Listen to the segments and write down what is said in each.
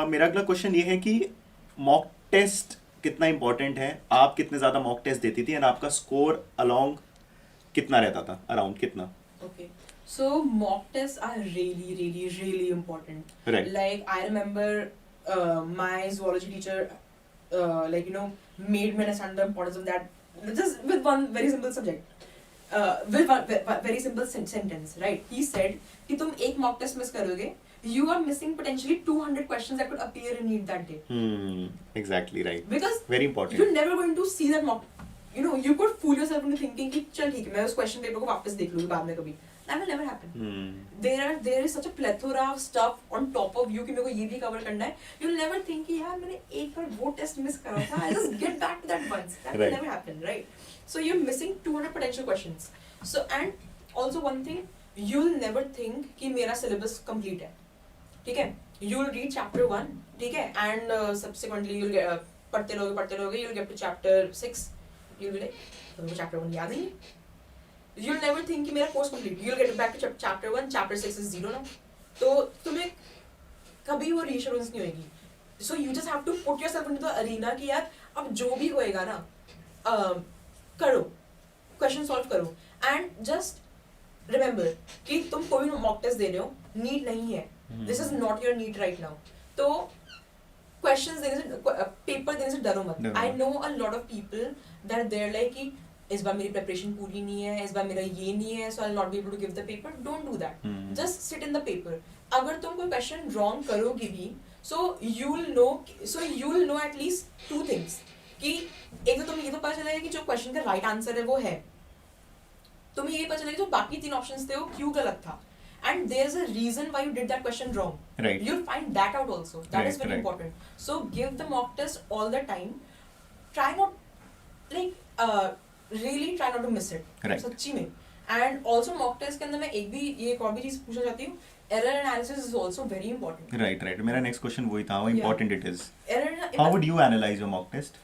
मेरा अगला क्वेश्चन ये है कि मॉक टेस्ट कितना इंपॉर्टेंट है, आप कितने ज़्यादा मॉक टेस्ट देती थी एंड आपका स्कोर अलोंग कितना रहता था, अराउंड कितना? Okay. So mock tests are really, really, really important. Right. Like I remember my zoology teacher, made me understand the importance of that. Just with one very simple subject, with one very simple sentence, right? He said कि तुम एक mock test miss करोगे, you are missing potentially 200 questions that could appear in NEET that day. Exactly right. Because Very important. you're never going to see that mock. You could fool yourself into thinking कि चल ठीक है मैं उस question paper को वापस देख लूँगी बाद में कभी. That will never happen. There is such a plethora of stuff on top of you कि मेरे को ये भी cover करना है. You'll never think कि यार मैंने एक बार वो test miss करा था. I'll just get back to that once. That will never happen, right? So you're missing 200 potential questions. So and also one thing, you'll never think कि मेरा syllabus complete है. ठीक है? You'll read chapter 1, ठीक है? And subsequently you'll get पढ़ते रहोगे. You'll get to chapter 6. You'll be like, तुमको chapter 1 याद ही नहीं. You'll never think कि मेरा course complete. You'll get back to chapter 1, chapter 6 is 0 now. तो तुम्हें कभी वो reassurance नहीं होगी. So you just have to put yourself into the arena कि यार अब जो भी होएगा ना करो, question solve करो, and just remember कि तुम कोई mock test दे रहे हो, NEET नहीं है. This is not your NEET right now. तो questions देने से paper देने से डरो मत. I know a lot of people that they're like कि इस बार मेरी preparation पूरी नहीं है, इस बार मेरा ये नहीं है, so I'll not be able to give the paper. Don't do that. Just sit in the paper. अगर तुम कोई question wrong करोगे भी, so you'll know at least two things. कि एक तो तुम्हें ये तो पता चलेगा कि जो question का right answer है वो है. तुम्हें ये पता चलेगा जो बाकी 3 options थे वो क्यों गलत था. And there's a reason why you did that question wrong. Right. You'll find that out also. That is very important. So give the mock test all the time. Try not, really try not to miss it. Right. सच्ची में. And also mock test के अंदर मैं एक और भी चीज पूछना चाहती हूँ. Error analysis is also very important. Right. मेरा next question वही था. How important it is. Error. How would you analyze your mock test?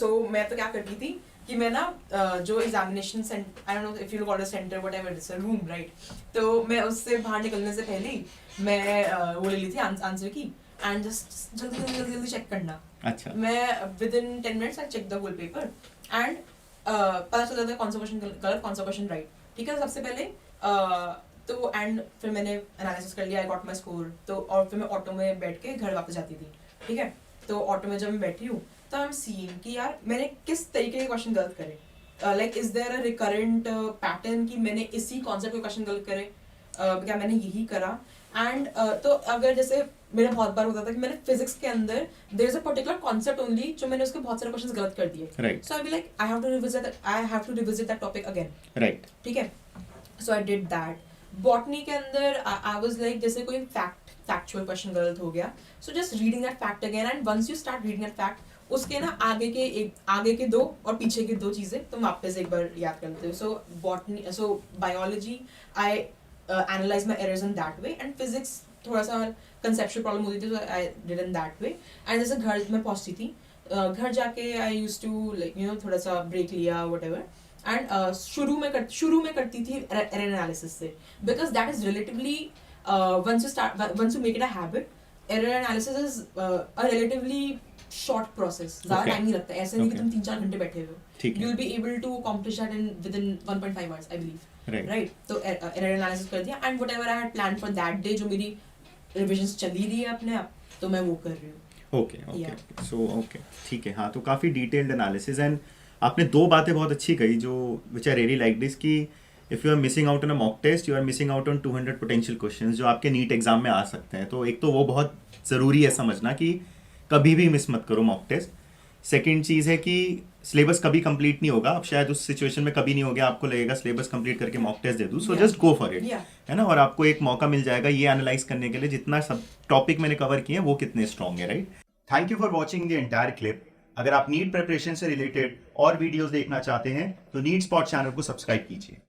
So मैं तो क्या करती थी कि मैं ना जो examination centre, I don't know if you call it centre whatever it's a room right, तो मैं उससे बाहर निकलने से पहले ही मैं वो ले ली थी आंसर की एंड जस्ट जल्दी चेक करना. अच्छा. मैं within 10 minutes I check the whole paper and पता चल जाता है कौन सा क्वेश्चन गलत कौन सा क्वेश्चन राइट. ठीक है सबसे पहले तो एंड फिर मैंने एनालिसिस कर लिया, आई गॉट माई स्कोर. तो और फिर मैं ऑटो में बैठ के घर वापस जाती थी. ठीक है तो ऑटो में जब मैं बैठी हूँ तो आई एम सीइंग कि यार मैंने किस तरीके के क्वेश्चन गलत करे. Like is there a recurrent pattern कि मैंने इसी कॉन्सेप्ट के क्वेश्चन गलत करे, क्या मैंने यही करा. एंड तो अगर जैसे मेरा बहुत बार होता था कि मैंने फिजिक्स के अंदर there is a particular concept only जो मैंने उसके बहुत सारे क्वेश्चंस गलत कर दिए. Right. So I be like I have to revisit that topic again. Right. ठीक है so I did that. Botany के अंदर आई वाज लाइक जैसे कोई फैक्चुअल क्वेश्चन गलत हो गया, so just reading that fact again and once you start reading that fact उसके ना आगे के 2 और पीछे के 2 चीजें तुम वापस एक बार याद कर लेते हो. So botany biology I analyse my errors in that way and physics थोड़ा सा कंसेप्चुअल प्रॉब्लम होती थी so I did in that way. And जैसे घर में पहुंचती थी घर जाके आई यूज्ड टू थोड़ा सा ब्रेक लिया व्हाटएवर एंड शुरू में करती थी एरर एनालिसिस से because that is relatively once you make it a habit. Error analysis is a relatively short process, ज्यादा टाइम नहीं लगता. ऐसे नहीं कि तुम 3-4 घंटे बैठे हुए हो. You will be able to accomplish that within 1.5 hours I believe. Right. तो एरर एनालिसिस कर दिया and whatever I had plan for that day जो मेरी रिविजंस चली रही है अपने आप तो मैं वो कर रही हूँ. ओके सो ओके ठीक है. हाँ तो काफ़ी डिटेल्ड एनालिसिस एंड आपने 2 बातें बहुत अच्छी कही जो which I really like this कि if you are missing out on a mock test you are missing out on 200 potential questions जो आपके नीट एग्जाम में आ सकते हैं. तो एक तो वो बहुत ज़रूरी है समझना कि कभी भी मिस मत करो मॉक टेस्ट. सेकंड चीज़ है कि सिलेबस कभी कंप्लीट नहीं होगा. अब शायद उस सिचुएशन में कभी नहीं हो गया, आपको लगेगा सिलेबस कंप्लीट करके मॉक टेस्ट दे दूँ, so just go for it, है ना. और आपको एक मौका मिल जाएगा ये एनालाइज करने के लिए जितना सब टॉपिक मैंने कवर किए हैं वो कितने स्ट्रॉन्ग है. Right. Thank you for watching the entire clip. अगर आप नीट प्रिपरेशन से रिलेटेड और वीडियोज देखना चाहते हैं तो नीट स्पॉट चैनल को सब्सक्राइब कीजिए.